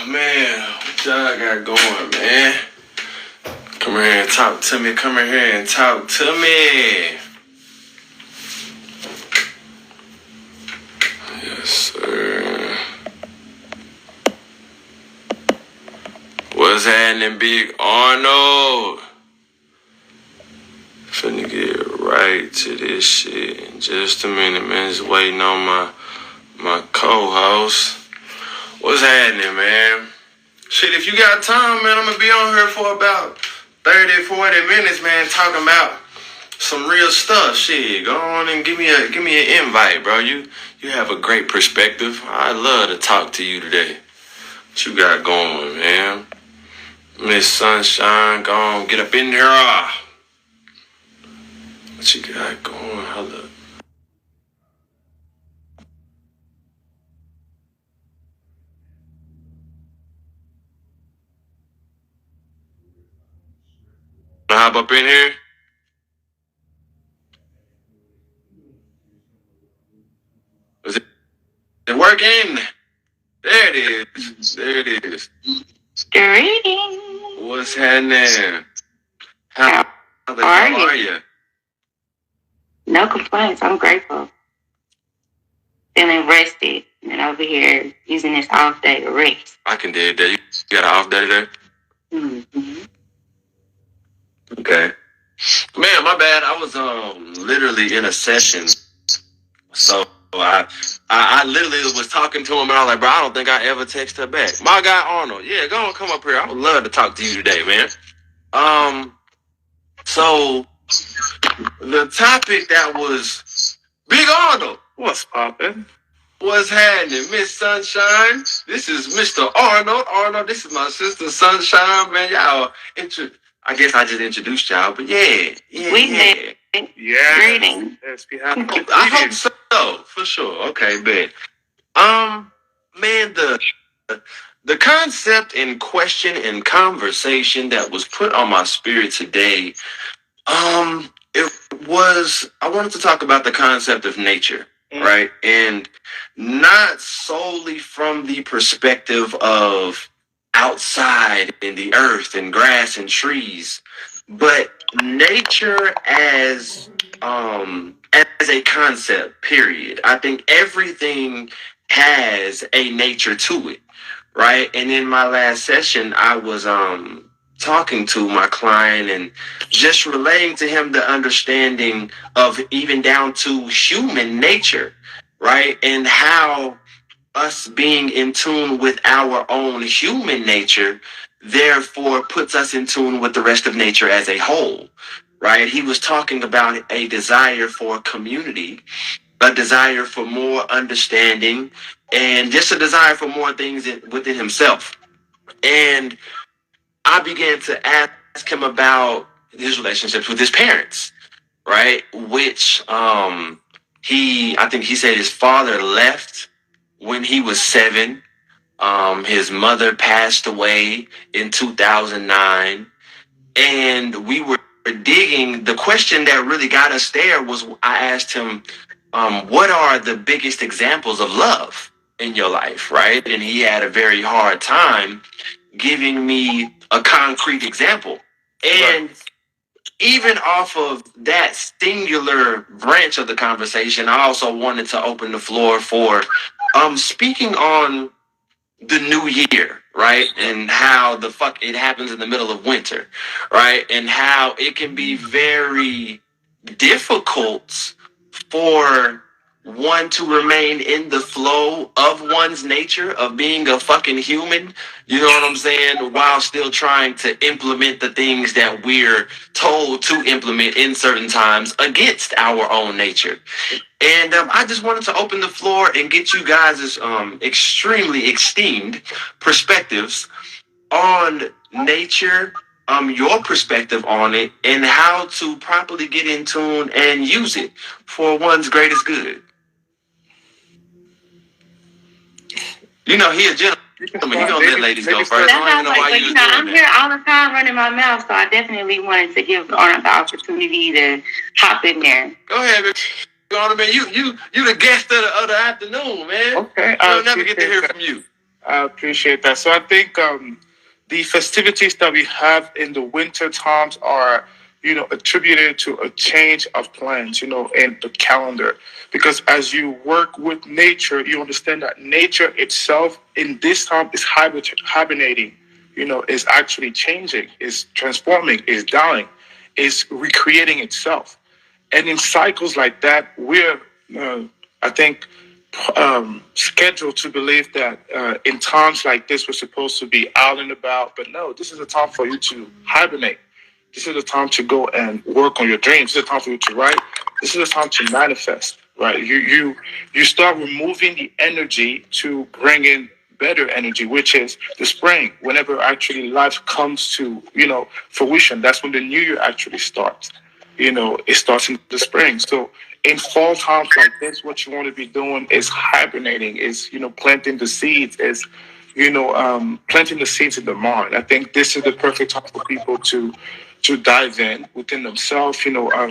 Man, what y'all got going, man? Come here and talk to me. Come in here and talk to me. Yes, sir. What's happening, Big Arnold? Finna get right to this shit in just a minute, man. Just waiting on my co-host. What's happening, man? Shit, if you got time, man, I'm gonna be on here for about 30, 40 minutes, man, talking about some real stuff. Shit, go on and give me an invite, bro. You have a great perspective. I'd love to talk to you today. What you got going, man? Miss Sunshine, go on, get up in here. What you got going? Hold up. Hop up in here. Is it working? There it is. There it is. Greetings. What's happening? How are you? No complaints. I'm grateful. Feeling rested and over here using this off day to rest. I can dig that. You got an off day today? Mm-hmm. Okay. Man, my bad. I was literally in a session. So I literally was talking to him and I was like, bro, I don't think I ever text her back. My guy Arnold, yeah, go on, come up here. I would love to talk to you today, man. So the topic that was Big Arnold. What's poppin'? What's happening, Miss Sunshine? This is Mr. Arnold. Arnold, this is my sister Sunshine, man. Y'all, I guess I just introduced y'all, but yeah. Yeah. Greetings. I hope so, for sure. Okay, bet. Man, the concept in question and conversation that was put on my spirit today, it was, I wanted to talk about the concept of nature, right? And not solely from the perspective of outside in the earth and grass and trees, but nature as a concept, period. I think everything has a nature to it, right? And in my last session, I was talking to my client and just relaying to him the understanding of even down to human nature, right? And how us being in tune with our own human nature therefore puts us in tune with the rest of nature as a whole, right? He was talking about a desire for community, a desire for more understanding, and just a desire for more things within himself. And I began to ask him about his relationships with his parents, right? Which I think he said his father left when he was 7. His mother passed away in 2009. And we were digging. The question that really got us there was, I asked him, what are the biggest examples of love in your life, right? And he had a very hard time giving me a concrete example. And even off of that singular branch of the conversation, I also wanted to open the floor for speaking on the new year, right? And how the fuck it happens in the middle of winter, right? And how it can be very difficult for one to remain in the flow of one's nature of being a fucking human, you know what I'm saying, while still trying to implement the things that we're told to implement in certain times against our own nature. And I just wanted to open the floor and get you guys' extremely esteemed perspectives on nature, your perspective on it, and how to properly get in tune and use it for one's greatest good. You know, he a gentleman. He gonna let ladies go first. I don't even know why you was doing I'm here all the time running my mouth, so I definitely wanted to give Arnold the opportunity to hop in there. Go ahead, man. You the guest of the afternoon, man. Okay. I'll never get to hear from you. I appreciate that. So I think the festivities that we have in the winter times are, attributed to a change of plans, in the calendar. Because as you work with nature, you understand that nature itself in this time is hibernating, is actually changing, is transforming, is dying, is recreating itself. And in cycles like that, we're, I think, scheduled to believe that in times like this, we're supposed to be out and about. But no, this is a time for you to hibernate. This is a time to go and work on your dreams. This is a time for you to write. This is a time to manifest. Right? You start removing the energy to bring in better energy, which is the spring. Whenever actually life comes to fruition, that's when the new year actually starts. It starts in the spring. So in fall times like this, what you want to be doing is hibernating, is planting the seeds, is planting the seeds in the mind. I think this is the perfect time for people to dive in within themselves.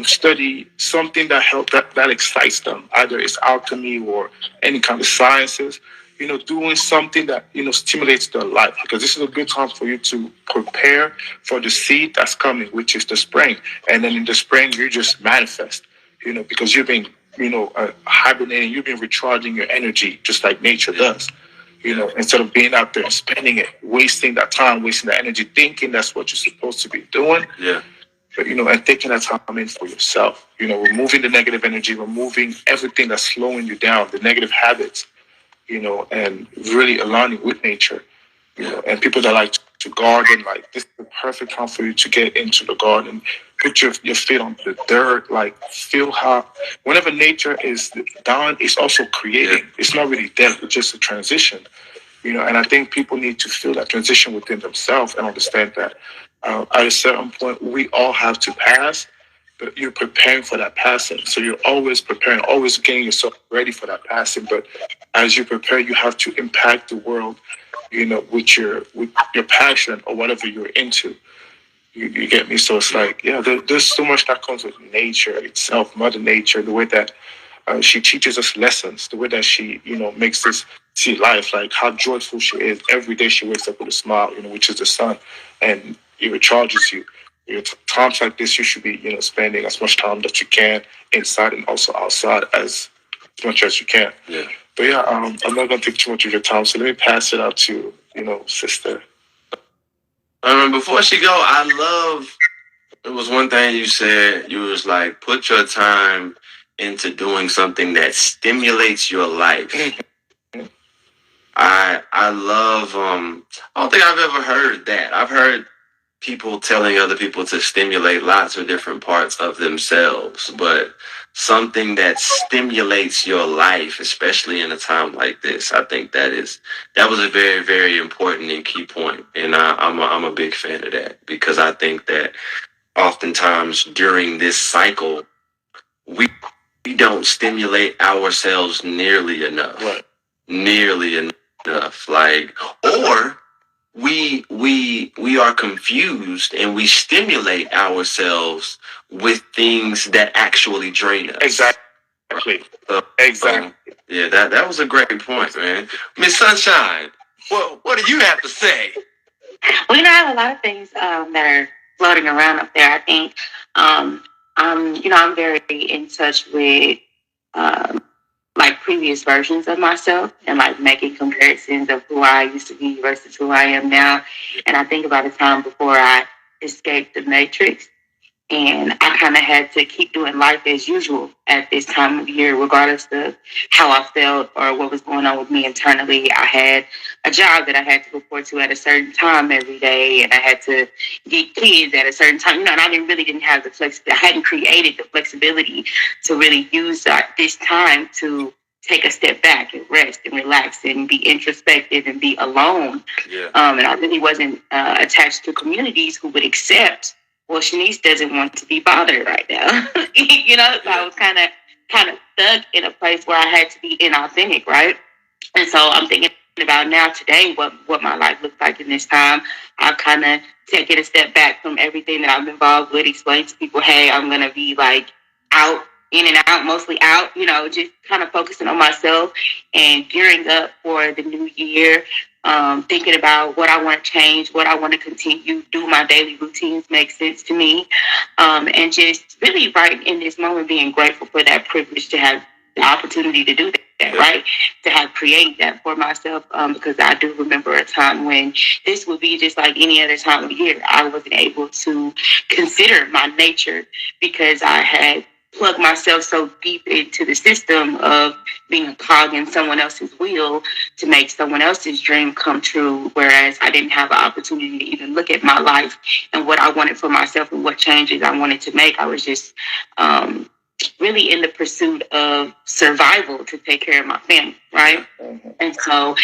Study something that excites them. Either it's alchemy or any kind of sciences. Doing something that stimulates their life, because this is a good time for you to prepare for the seed that's coming, which is the spring. And then in the spring, you just manifest. Because you've been hibernating, you've been recharging your energy, just like nature does. Instead of being out there and spending it, wasting that time, wasting that energy, thinking that's what you're supposed to be doing. Yeah. But, and taking that time in for yourself. Removing the negative energy, removing everything that's slowing you down, the negative habits. And really aligning with nature. And people that like to garden, like this is the perfect time for you to get into the garden, put your feet on the dirt, like feel how whenever nature is down, it's also creating. It's not really dead, it's just a transition. And I think people need to feel that transition within themselves and understand that at a certain point we all have to pass, but you're preparing for that passing. So you're always preparing, always getting yourself ready for that passing. But as you prepare, you have to impact the world, with your passion or whatever you're into. You get me? So it's like, yeah, there's so much that comes with nature itself, Mother Nature, the way that she teaches us lessons, the way that she, makes us see life, like how joyful she is. Every day she wakes up with a smile, which is the sun, and it recharges you. Times like this, you should be, spending as much time that you can inside and also outside as much as you can. Yeah. But yeah, I'm not gonna take too much of your time, so let me pass it out to sister. Before she go, I love. It was one thing you said. You was like, put your time into doing something that stimulates your life. Mm-hmm. I love. I don't think I've ever heard that. I've heard people telling other people to stimulate lots of different parts of themselves, but something that stimulates your life, especially in a time like this, I think that was a very, very important and key point, and I'm a big fan of that, because I think that oftentimes during this cycle we don't stimulate ourselves nearly enough, Right. nearly enough, like, or we are confused and we stimulate ourselves with things that actually drain us. Exactly. Exactly. Yeah, that was a great point, man. Miss Sunshine, what do you have to say? Well, I have a lot of things that are floating around up there. I think I'm very in touch with um, like previous versions of myself, and like making comparisons of who I used to be versus who I am now. And I think about a time before I escaped the matrix, and I kind of had to keep doing life as usual at this time of year, regardless of how I felt or what was going on with me internally. I had a job that I had to report to at a certain time every day, and I had to get kids at a certain time. And I didn't have the flexibility. I hadn't created the flexibility to really use this time to take a step back and rest and relax and be introspective and be alone. Yeah. And I really wasn't attached to communities who would accept, well, Shanice doesn't want to be bothered right now. So I was kind of stuck in a place where I had to be inauthentic, right? And so I'm thinking about now today what my life looks like in this time. I've kind of taken a step back from everything that I'm involved with, explain to people, hey, I'm going to be like out, in and out, mostly out, just kind of focusing on myself and gearing up for the new year. thinking about what I want to change, what I want to continue, do my daily routines make sense to me, and just really right in this moment being grateful for that privilege to have the opportunity to do that, right? To have created that for myself, because I do remember a time when this would be just like any other time of year. I wasn't able to consider my nature because I had plugged myself so deep into the system of being a cog in someone else's wheel to make someone else's dream come true, whereas I didn't have an opportunity to even look at my life and what I wanted for myself and what changes I wanted to make. I was just really in the pursuit of survival to take care of my family, right? And so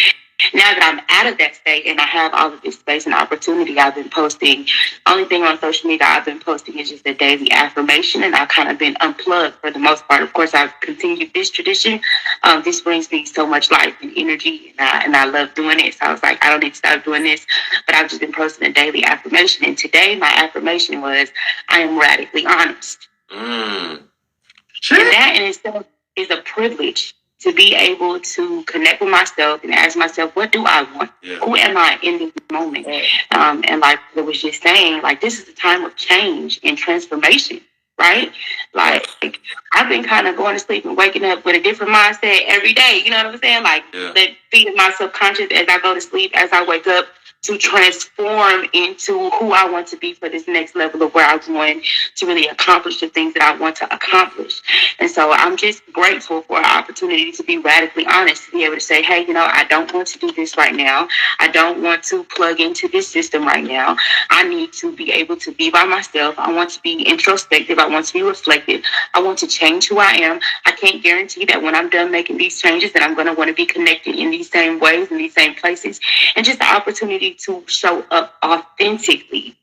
now that I'm out of that state and I have all of this space and opportunity, I've been posting. Only thing on social media I've been posting is just a daily affirmation, and I've kind of been unplugged for the most part. Of course, I've continued this tradition. This brings me so much life and energy, and I love doing it. So I was like, I don't need to stop doing this, but I've just been posting a daily affirmation. And today, my affirmation was, I am radically honest. And that in itself is a privilege to be able to connect with myself and ask myself, what do I want? Yeah. Who am I in this moment? And like I was just saying, like, this is a time of change and transformation, right? Like, I've been kind of going to sleep and waking up with a different mindset every day. You know what I'm saying? Like, feeding my subconscious as I go to sleep, as I wake up, to transform into who I want to be for this next level of where I'm going to really accomplish the things that I want to accomplish. And so I'm just grateful for an opportunity to be radically honest, to be able to say, hey, I don't want to do this right now. I don't want to plug into this system right now. I need to be able to be by myself. I want to be introspective. I want to be reflective. I want to change who I am. I can't guarantee that when I'm done making these changes that I'm going to want to be connected in these same ways, in these same places, and just the opportunity to show up authentically.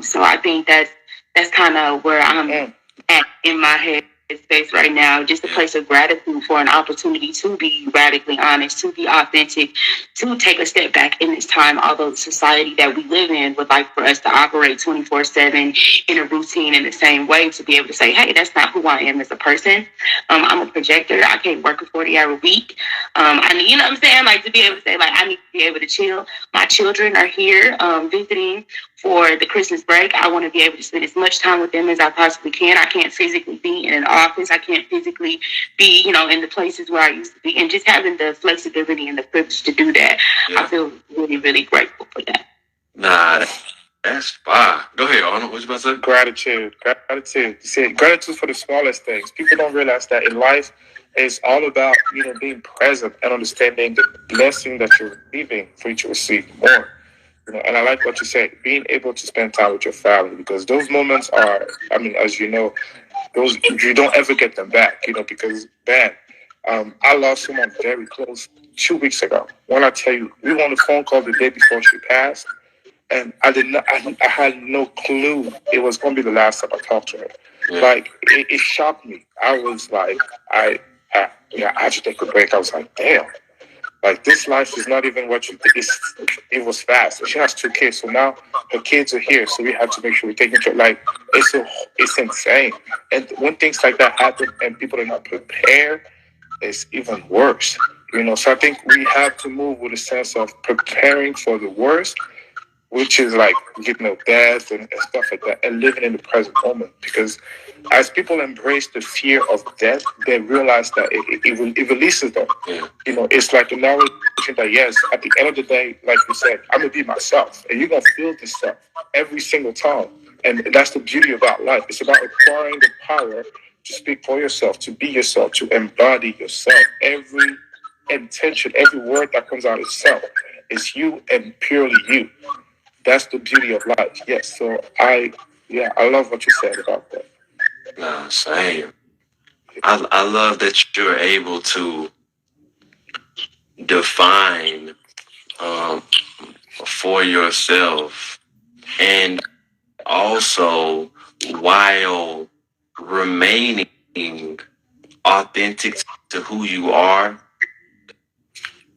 So I think that's kind of where I'm at in my head space right now, just a place of gratitude for an opportunity to be radically honest, to be authentic, to take a step back in this time, although the society that we live in would like for us to operate 24/7 in a routine in the same way, to be able to say, hey, that's not who I am as a person. I'm a projector. I can't work a 40-hour week. I need, what I'm saying? Like, to be able to say, like, I need to be able to chill. My children are here visiting for the Christmas break. I want to be able to spend as much time with them as I possibly can. I can't physically be in an office. I can't physically be, in the places where I used to be. And just having the flexibility and the privilege to do that, I feel really, really grateful for that. Nah, that's fire. Go ahead, Arnold. What you about to say? Gratitude. You see, gratitude for the smallest things. People don't realize that in life, it's all about, being present and understanding the blessing that you're receiving for you to receive more. And I like what you said, being able to spend time with your family, because those moments are, as you know, those you don't ever get them back, because I lost someone very close 2 weeks ago. When I tell you, we were on a phone call the day before she passed, and I had no clue it was going to be the last time I talked to her. Like, it shocked me. I was like, I had to take a break. I was like, damn. Like, this life is not even what you think. It was fast. She has 2 kids, so now her kids are here. So we have to make sure we're taking care. Like, it's insane. And when things like that happen and people are not prepared, it's even worse. So I think we have to move with a sense of preparing for the worst, which is like, death and stuff like that, and living in the present moment. Because as people embrace the fear of death, they realize that it releases them. It's like the knowledge that, yes, at the end of the day, like you said, I'm going to be myself. And you're going to feel this stuff every single time. And that's the beauty about life. It's about acquiring the power to speak for yourself, to be yourself, to embody yourself. Every intention, every word that comes out of yourself is you and purely you. That's the beauty of life. Yes. So I love what you said about that. Nah, same. I love that you're able to define for yourself, and also while remaining authentic to who you are,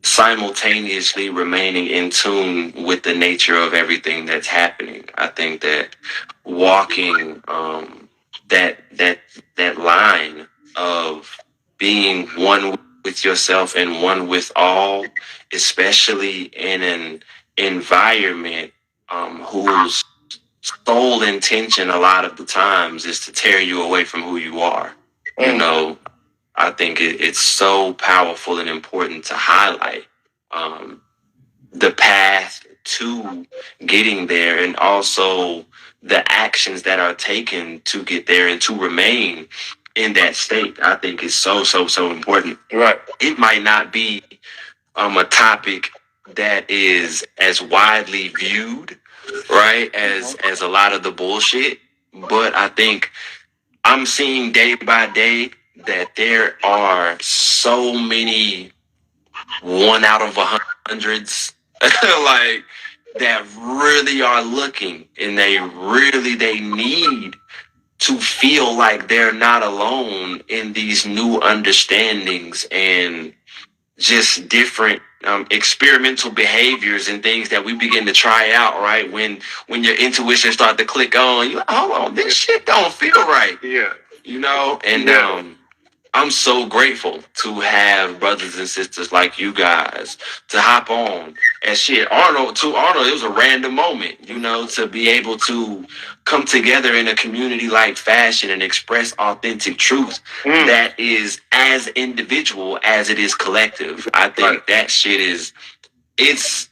simultaneously remaining in tune with the nature of everything that's happening. I think that walking that line of being one with yourself and one with all, especially in an environment whose sole intention a lot of the times is to tear you away from who you are. You know, I think it's so powerful and important to highlight um, the path to getting there and also the actions that are taken to get there and to remain in that state. I think is so important. Right. It might not be a topic that is as widely viewed, right, as a lot of the bullshit, but I think I'm seeing day by day that there are so many 1 out of 100s like that really are looking and they need to feel like they're not alone in these new understandings and just different experimental behaviors and things that we begin to try out, right? When your intuition start to click on, you like, hold on, this shit don't feel right. Yeah. You know? And I'm so grateful to have brothers and sisters like you guys to hop on and shit. Arnold, it was a random moment, you know, to be able to come together in a community like fashion and express authentic truth that is as individual as it is collective. I think that shit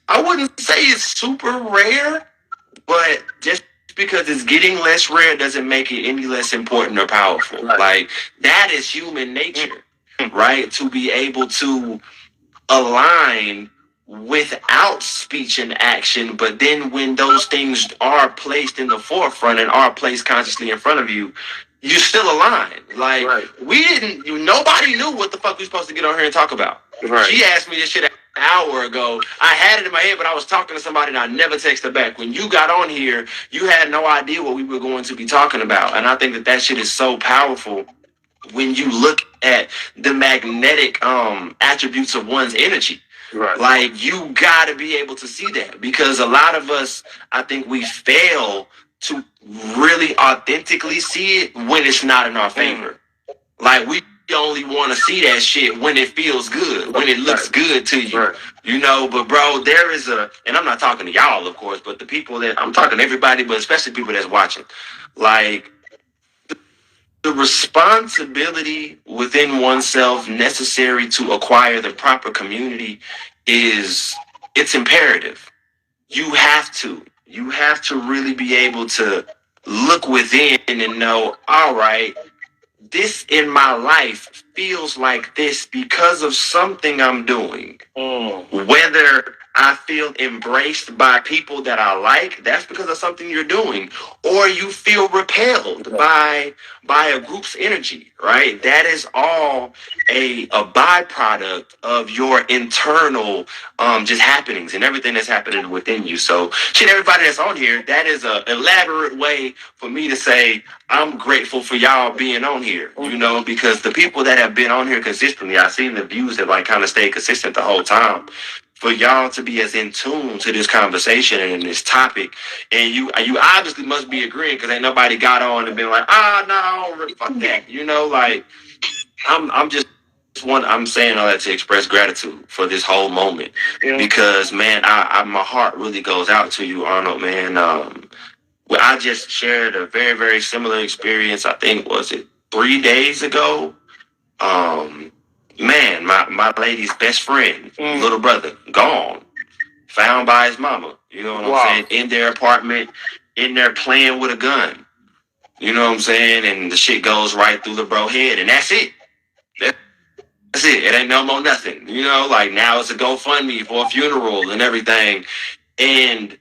I wouldn't say it's super rare, but just because it's getting less rare doesn't make it any less important or powerful. Like, that is human nature, right? To be able to align without speech and action, but then when those things are placed in the forefront and are placed consciously in front of you, you still align. Like, nobody knew what the fuck we were supposed to get on here and talk about. Right. She asked me this shit an hour ago. I had it in my head, but I was talking to somebody and I never texted back. When you got on here, you had no idea what we were going to be talking about. And I think that shit is so powerful when you look at the magnetic attributes of one's energy. Right. Like, you gotta be able to see that, because a lot of us, I think we fail to really authentically see it when it's not in our favor. Like, we only want to see that shit when it feels good, when it looks good to you, you know. But bro, there is and I'm not talking to y'all, of course, but the people that I'm talking to, everybody, but especially people that's watching, like, the responsibility within oneself necessary to acquire the proper community it's imperative. You have to really be able to look within and know, all right, this in my life feels like this because of something I'm doing. Whether I feel embraced by people that I like, that's because of something you're doing. Or you feel repelled by a group's energy, right? That is all a byproduct of your internal just happenings and everything that's happening within you. So shit, everybody that's on here, that is a elaborate way for me to say I'm grateful for y'all being on here, you know, because the people that have been on here consistently, I've seen the views that like kind of stayed consistent the whole time. For y'all to be as in tune to this conversation and this topic, and you obviously must be agreeing, because ain't nobody got on and been like, no, fuck that, you know. Like, I'm saying all that to express gratitude for this whole moment, because man, my heart really goes out to you, Arnold, man. Well, I just shared a very, very similar experience. I think, was it 3 days ago? Man, my lady's best friend, little brother, gone, found by his mama. You know what I'm saying? In their apartment, in there playing with a gun. You know what I'm saying? And the shit goes right through the bro head, and that's it. That's it. It ain't no more nothing. You know, like, now it's a GoFundMe for a funeral and everything. And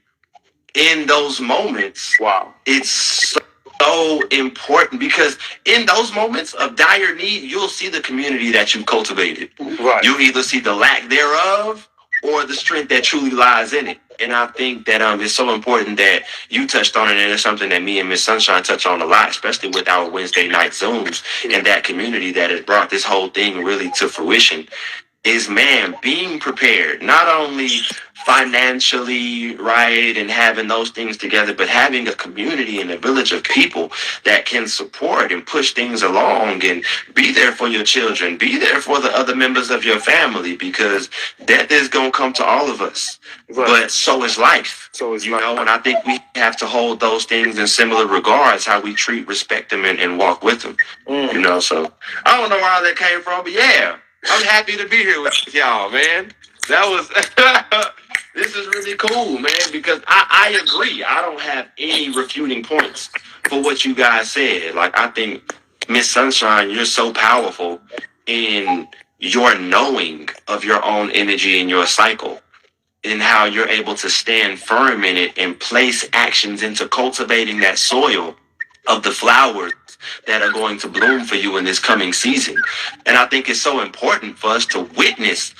in those moments, it's so important, because in those moments of dire need, you'll see the community that you've cultivated. Right. You'll either see the lack thereof or the strength that truly lies in it. And I think that it's so important that you touched on it, and it's something that me and Miss Sunshine touch on a lot, especially with our Wednesday night Zooms and that community that has brought this whole thing really to fruition. is, man, being prepared, not only financially, right, and having those things together, but having a community and a village of people that can support and push things along and be there for your children, be there for the other members of your family, because death is going to come to all of us. Right. But so is life. So is, you know, and I think we have to hold those things in similar regards, how we treat, respect them, and walk with them. You know, so I don't know where all that came from, but yeah, I'm happy to be here with y'all, man. That was this is really cool, man, because I agree. I don't have any refuting points for what you guys said. Like, I think, Miss Sunshine, you're so powerful in your knowing of your own energy and your cycle, and how you're able to stand firm in it and place actions into cultivating that soil of the flowers that are going to bloom for you in this coming season. And I think it's so important for us to witness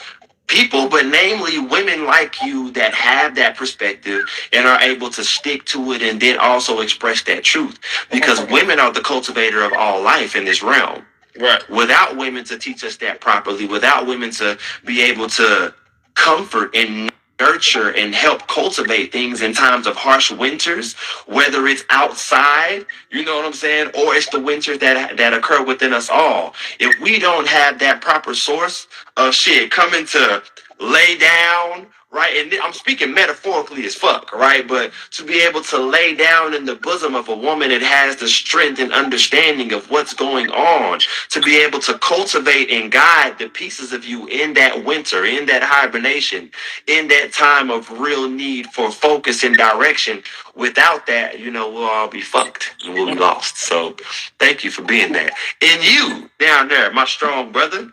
people, but namely women like you, that have that perspective and are able to stick to it and then also express that truth. Because women are the cultivator of all life in this realm. Right. Without women to teach us that properly, without women to be able to comfort and nurture and help cultivate things in times of harsh winters, whether it's outside, you know what I'm saying, or it's the winters that occur within us all. If we don't have that proper source of shit coming to lay down, right, and I'm speaking metaphorically as fuck, right, but to be able to lay down in the bosom of a woman that has the strength and understanding of what's going on, to be able to cultivate and guide the pieces of you in that winter, in that hibernation, in that time of real need for focus and direction. Without that, you know, we'll all be fucked and we'll be lost. So thank you for being there. And you down there, my strong brother,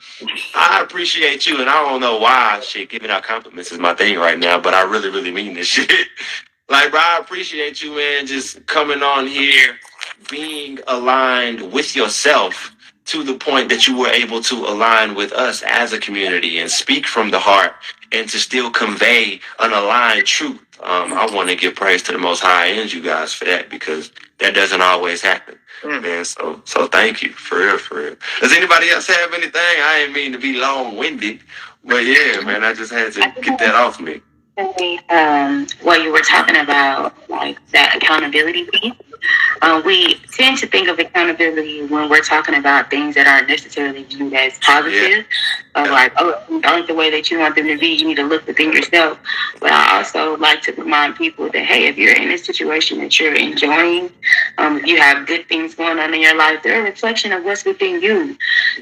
I appreciate you, and I don't know why shit giving out compliments is my thing right now, but I really, really mean this shit. Like, bro, I appreciate you, man, just coming on here, being aligned with yourself to the point that you were able to align with us as a community and speak from the heart and to still convey an aligned truth. I want to give praise to the Most High and you guys for that, because that doesn't always happen. Man, so thank you, for real, for real. Does anybody else have anything? I didn't mean to be long-winded, but yeah, man, I just had to get that off me. What you were talking about, like that accountability piece. We tend to think of accountability when we're talking about things that aren't necessarily viewed as positive. Like, oh, aren't the way that you want them to be, you need to look within yourself. But I also like to remind people that, hey, if you're in a situation that you're enjoying, if you have good things going on in your life, they're a reflection of what's within you.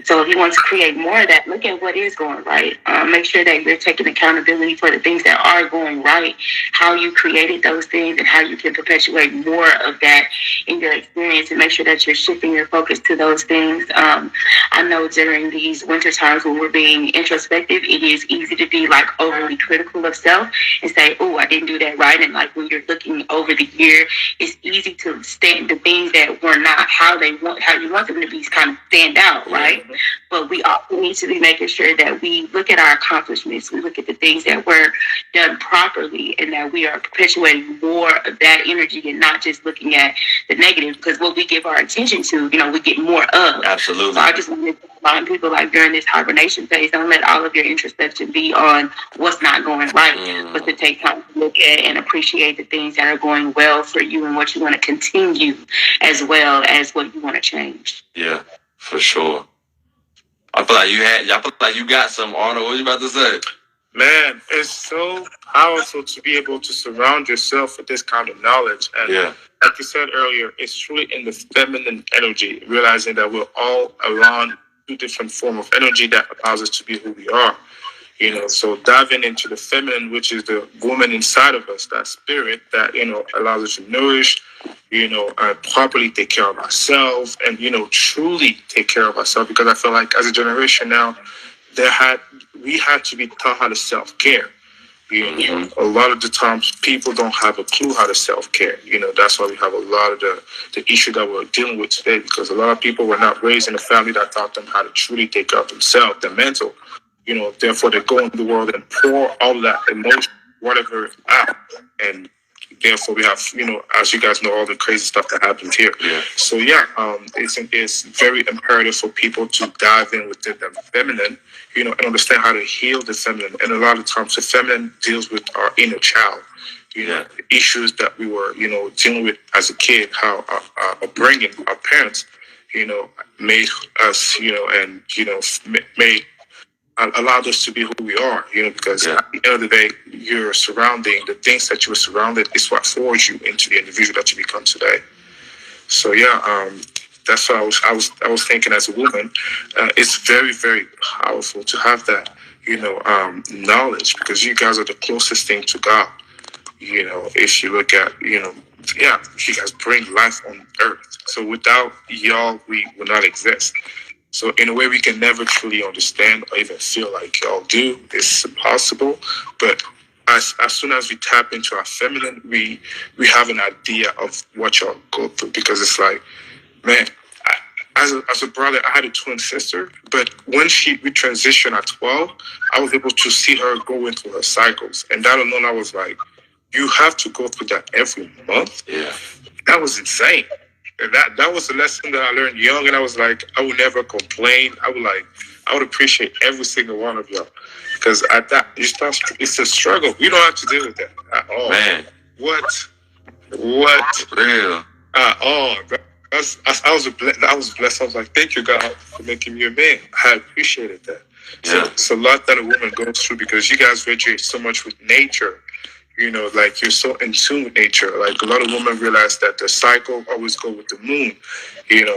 So if you want to create more of that, look at what is going right. Make sure that you're taking accountability for the things that are going right, how you created those things, and how you can perpetuate more of that in your experience, and make sure that you're shifting your focus to those things. I know during these winter times when we're being introspective, it is easy to be like overly critical of self and say, oh, I didn't do that right. And like when you're looking over the year, it's easy to stand the things that were not how you want them to be, kind of stand out, right? Mm-hmm. But we also need to be making sure that we look at our accomplishments, we look at the things that were done properly, and that we are perpetuating more of that energy and not just looking at the negative, because what we give our attention to, you know, we get more of. Absolutely. So I just want to remind people, like, during this hibernation phase, don't let all of your introspection be on what's not going right, but to take time to look at and appreciate the things that are going well for you and what you want to continue, as well as what you want to change. Yeah, for sure. I feel like you got some, Arnold. What you about to say? Man, it's so powerful to be able to surround yourself with this kind of knowledge. And like you said earlier, it's truly in the feminine energy, realizing that we're all around two different forms of energy that allows us to be who we are. You know, so diving into the feminine, which is the woman inside of us, that spirit that, you know, allows us to nourish, you know, properly take care of ourselves and, you know, truly take care of ourselves. Because I feel like as a generation now, we had to be taught how to self-care. You know, a lot of the times people don't have a clue how to self-care. You know, that's why we have a lot of the issue that we're dealing with today, because a lot of people were not raised in a family that taught them how to truly take care of themselves, their mental. You know, therefore they go into the world and pour all that emotion, whatever, out, and therefore we have, as you guys know, all the crazy stuff that happens here. Yeah. So yeah, it's very imperative for people to dive in within the feminine, and understand how to heal the feminine. And a lot of times, the feminine deals with our inner child. The issues that we were, dealing with as a kid, how our upbringing, our parents, made us, made allowed us to be who we are, because at the end of the day, your surrounding, the things that you were surrounded, is what forged you into the individual that you become today. So yeah, that's what I was thinking as a woman. It's very, very powerful to have that, knowledge, because you guys are the closest thing to God. If you look at, you guys bring life on earth. So without y'all, we would not exist. So in a way, we can never truly understand or even feel like y'all do. It's impossible. But as soon as we tap into our feminine, we have an idea of what y'all go through. Because it's like, man, as a brother, I had a twin sister. But when we transitioned at 12, I was able to see her go into her cycles. And that alone, I was like, you have to go through that every month? Yeah. That was insane. And that was a lesson that I learned young, and I was like, I would never complain. I would appreciate every single one of y'all, because at that it's a struggle. You don't have to deal with that at all. Man, what? Real. At all. I was blessed. I was like, thank you, God, for making me a man. I appreciated that. So it's a lot that a woman goes through, because you guys resonate so much with nature. Like you're so in tune with nature. Like a lot of women realize that the cycle always go with the moon, and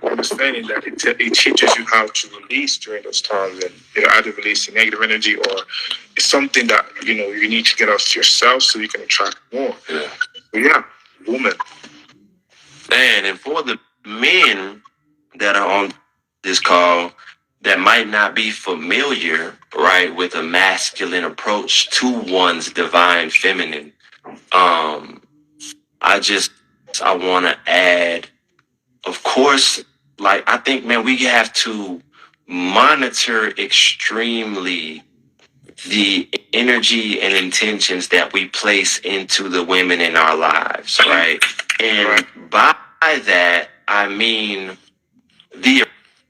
understanding that it teaches you how to release during those times, and either release the negative energy, or it's something that you need to get off yourself so you can attract more. Yeah. But yeah, woman. Man, and for the men that are on this call that might not be familiar, right, with a masculine approach to one's divine feminine, I want to add, of course, like, I think, man, we have to monitor extremely the energy and intentions that we place into the women in our lives, right? And by that, I mean the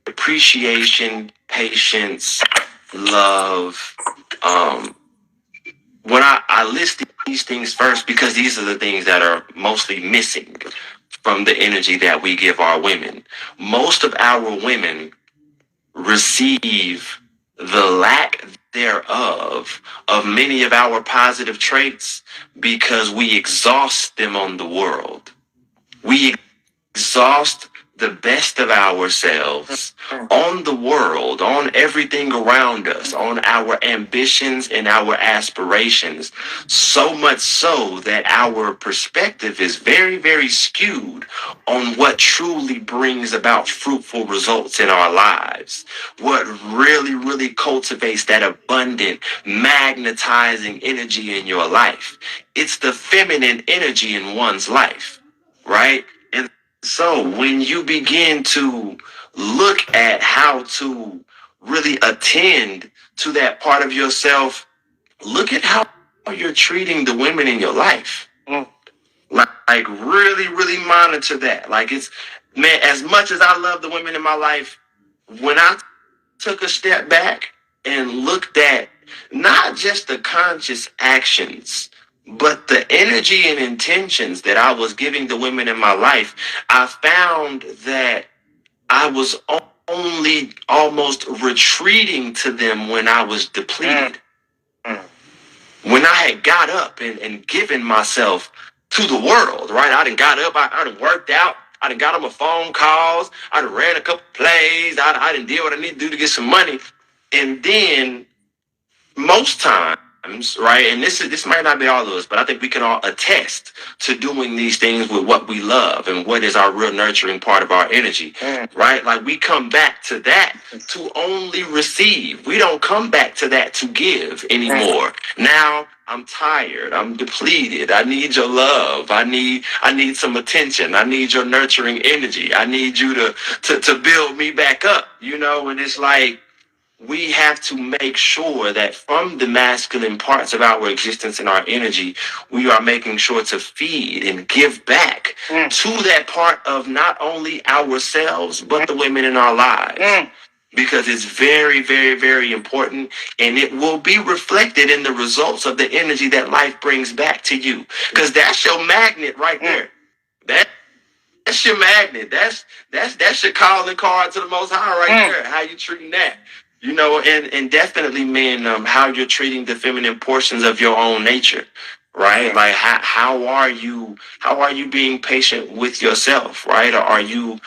appreciation, patience, love. When I list these things first, because these are the things that are mostly missing from the energy that we give our women. Most of our women receive the lack thereof of many of our positive traits because we exhaust them on the world. We exhaust the best of ourselves on the world, on everything around us, on our ambitions and our aspirations, so much so that our perspective is very, very skewed on what truly brings about fruitful results in our lives, what really, really cultivates that abundant, magnetizing energy in your life. It's the feminine energy in one's life, right? So when you begin to look at how to really attend to that part of yourself, look at how you're treating the women in your life. Like really, really monitor that. Like, it's, man, as much as I love the women in my life, when I took a step back and looked at not just the conscious actions, but the energy and intentions that I was giving the women in my life, I found that I was only almost retreating to them when I was depleted. When I had got up and given myself to the world, right? I done got up, I done worked out, I done got on my phone calls, I done ran a couple plays, I done did what I need to do to get some money. And then most times, right, and this might not be all of us, but I think we can all attest to doing these things with what we love and what is our real nurturing part of our energy, right? Like, we come back to that to only receive. We don't come back to that to give anymore. Now I'm tired, I'm depleted, I need your love, I need some attention, I need your nurturing energy, I need you to build me back up, and it's like, we have to make sure that from the masculine parts of our existence and our energy, we are making sure to feed and give back to that part of not only ourselves, but the women in our lives. Because it's very, very, very important, and it will be reflected in the results of the energy that life brings back to you. Because that's your magnet right there. That's your magnet. That's your calling card to the Most High right there. How you treating that? You know, and definitely, men, how you're treating the feminine portions of your own nature, right? Like how are you being patient with yourself, right? Or are you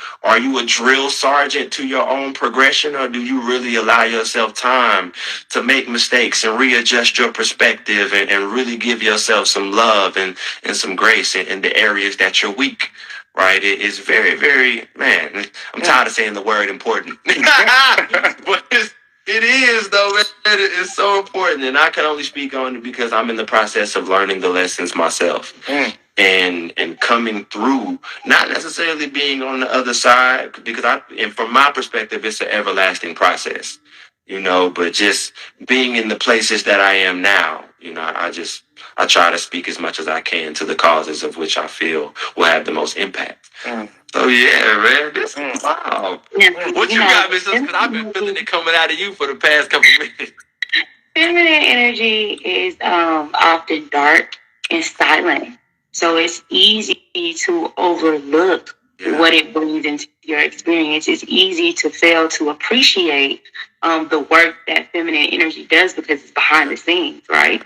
a drill sergeant to your own progression, or do you really allow yourself time to make mistakes and readjust your perspective and really give yourself some love and some grace in the areas that you're weak? Right, it's very, very, man. I'm tired of saying the word important, but it is though. Man. It's so important, and I can only speak on it because I'm in the process of learning the lessons myself, and coming through. Not necessarily being on the other side, because and from my perspective, it's an everlasting process. You know, but just being in the places that I am now, you know, I try to speak as much as I can to the causes of which I feel will have the most impact. So yeah, man, this is wow. What you got, Miss? Because I've been feeling it coming out of you for the past couple minutes. Feminine energy is often dark and silent, so it's easy to overlook what it brings into your experience. It's easy to fail to appreciate the work that feminine energy does because it's behind the scenes, right?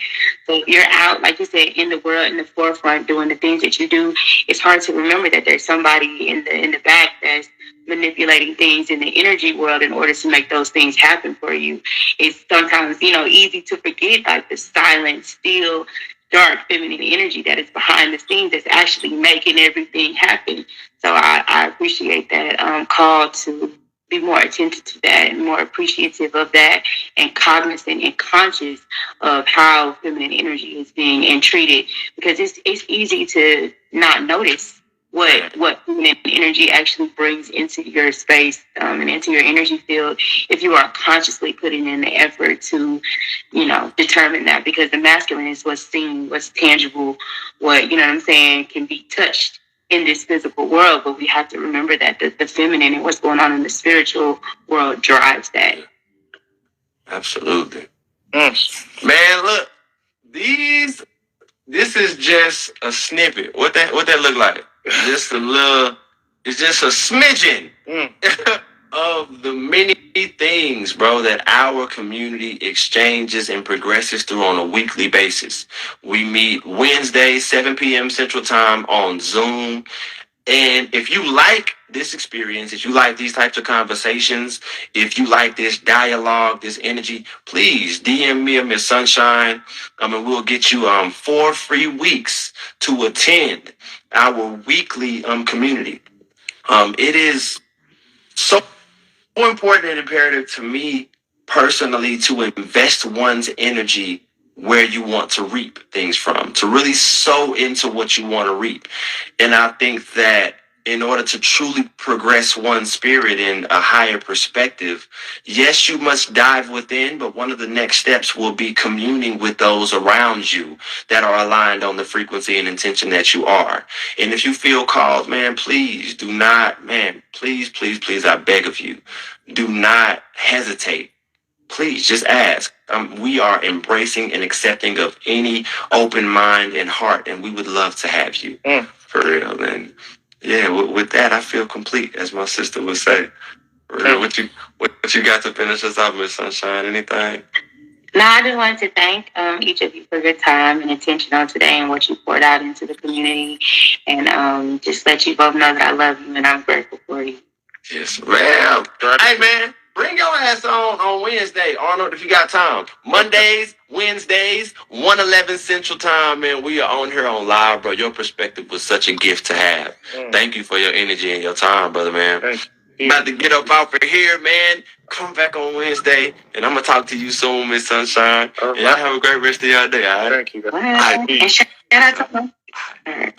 So you're out, like you said, in the world, in the forefront, doing the things that you do. It's hard to remember that there's somebody in the back that's manipulating things in the energy world in order to make those things happen for you. It's sometimes, easy to forget like the silent, still, dark feminine energy that is behind the scenes that's actually making everything happen. So I appreciate that call to be more attentive to that and more appreciative of that and cognizant and conscious of how feminine energy is being entreated, because it's easy to not notice what feminine energy actually brings into your space and into your energy field if you are consciously putting in the effort to, determine that, because the masculine is what's seen, what's tangible, what, can be touched in this physical world, but we have to remember that the feminine and what's going on in the spiritual world drives that. Absolutely. Man, look, this is just a snippet. What that look like? Just a little, it's just a smidgen of the many things, bro, that our community exchanges and progresses through on a weekly basis. We meet Wednesday, 7 p.m. Central Time on Zoom. And if you like this experience, if you like these types of conversations, if you like this dialogue, this energy, please DM me or Miss Sunshine. And we'll get you 4 free weeks to attend our weekly community. It is so important and imperative to me personally to invest one's energy where you want to reap things from, to really sow into what you want to reap. And I think that in order to truly progress one's spirit in a higher perspective, yes, you must dive within, but one of the next steps will be communing with those around you that are aligned on the frequency and intention that you are. And if you feel called, man, please do not, man, please, I beg of you, do not hesitate. Please just ask. We are embracing and accepting of any open mind and heart, and we would love to have you. For real, man. Yeah, with that, I feel complete, as my sister would say. For real, what you got to finish us off, Miss Sunshine? Anything? No, I just wanted to thank each of you for your time and attention on today and what you poured out into the community, and just let you both know that I love you and I'm grateful for you. Yes, ma'am. Hey, man. Bring your ass on Wednesday, Arnold, if you got time. Mondays, Wednesdays, 1:11 Central Time, man. We are on here on live, bro. Your perspective was such a gift to have. Thank you for your energy and your time, brother, man. About to get up out for here, man. Come back on Wednesday, and I'm going to talk to you soon, Miss Sunshine. And y'all have a great rest of your day, all right? Thank you. All right. And shout out to them. All right.